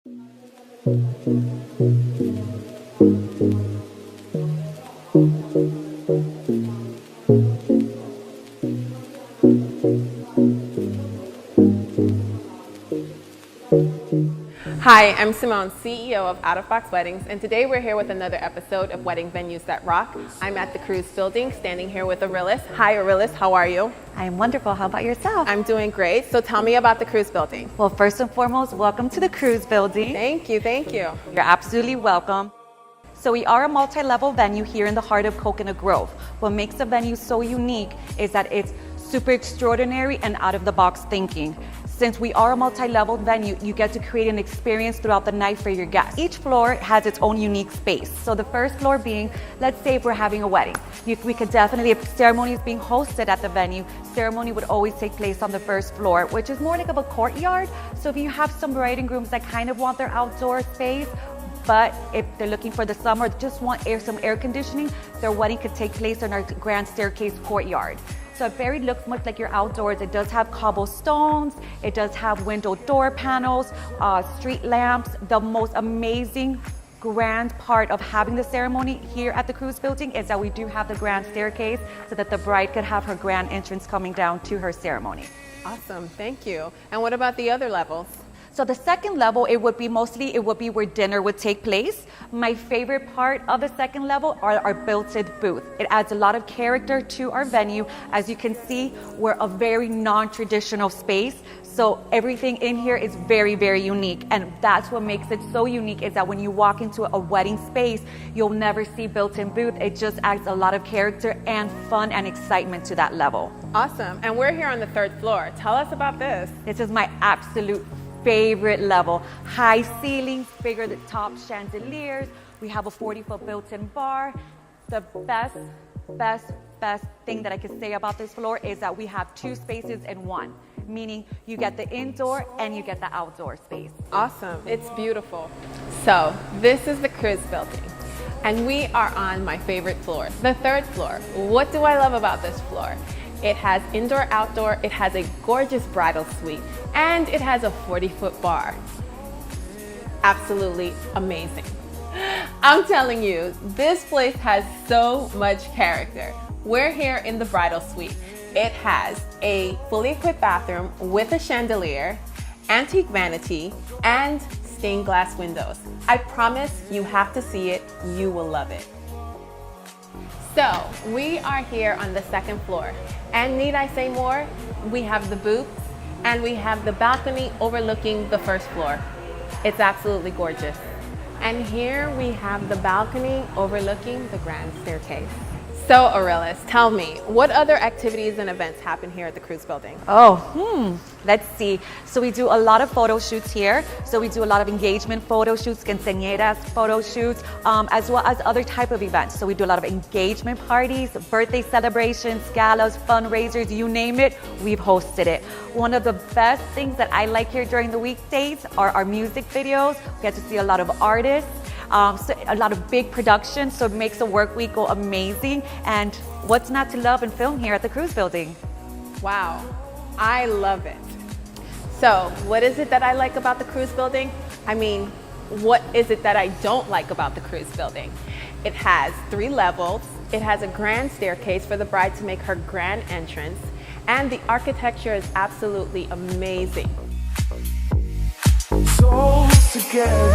Hi, I'm Cemone, CEO of Out of Box Weddings, and today we're here with another episode of Wedding Venues That Rock. I'm at the Cruz Building, standing here with Aurelis. Hi, Aurelis, how are you? I'm wonderful. How about yourself? I'm doing great. So tell me about the Cruz Building. Well, first and foremost, welcome to the Cruz Building. Thank you, thank you. You're absolutely welcome. So we are a multi-level venue here in the heart of Coconut Grove. What makes the venue so unique is that it's super extraordinary and out-of-the-box thinking. Since we are a multi-level venue, you get to create an experience throughout the night for your guests. Each floor has its own unique space. So the first floor being, let's say if we're having a wedding, we could definitely, if ceremony is being hosted at the venue, ceremony would always take place on the first floor, which is more like of a courtyard. So if you have some bride and grooms that kind of want their outdoor space, but if they're looking for the summer, just want some air conditioning, their wedding could take place in our grand staircase courtyard. So it very looks much like you're outdoors. It does have cobblestones, it does have window door panels, street lamps. The most amazing grand part of having the ceremony here at the Cruz Building is that we do have the grand staircase so that the bride could have her grand entrance coming down to her ceremony. Awesome, thank you. And what about the other levels? So the second level, it would be where dinner would take place. My favorite part of the second level are our built-in booth. It adds a lot of character to our venue. As you can see, we're a very non-traditional space. So everything in here is very, very unique. And that's what makes it so unique, is that when you walk into a wedding space, you'll never see built-in booth. It just adds a lot of character and fun and excitement to that level. Awesome, and we're here on the third floor. Tell us about this. This is my absolute favorite level. High ceilings, bigger the top chandeliers. We have a 40-foot built-in bar. The best thing that I could say about this floor is that we have two spaces in one, meaning you get the indoor and you get the outdoor space. Awesome, it's beautiful. So this is the Cruz Building, and we are on my favorite floor, the third floor. What do I love about this floor? It has indoor, outdoor, it has a gorgeous bridal suite, and it has a 40-foot bar. Absolutely amazing. I'm telling you, this place has so much character. We're here in the bridal suite. It has a fully equipped bathroom with a chandelier, antique vanity, and stained glass windows. I promise you have to see it, you will love it. So we are here on the second floor, and need I say more? We have the booths and we have the balcony overlooking the first floor. It's absolutely gorgeous. And here we have the balcony overlooking the grand staircase. So Aurelis, tell me, what other activities and events happen here at the Cruz Building? Let's see. So we do a lot of photo shoots here. So we do a lot of engagement photo shoots, quinceañeras photo shoots, as well as other type of events. So we do a lot of engagement parties, birthday celebrations, galas, fundraisers, you name it, we've hosted it. One of the best things that I like here during the weekdays are our music videos. We get to see a lot of artists. So a lot of big productions, so it makes the work week go amazing. And what's not to love and film here at the Cruz Building? Wow, I love it. So what is it that I like about the Cruz Building? I mean, what is it that I don't like about the Cruz Building? It has 3 levels. It has a grand staircase for the bride to make her grand entrance. And the architecture is absolutely amazing. Souls together.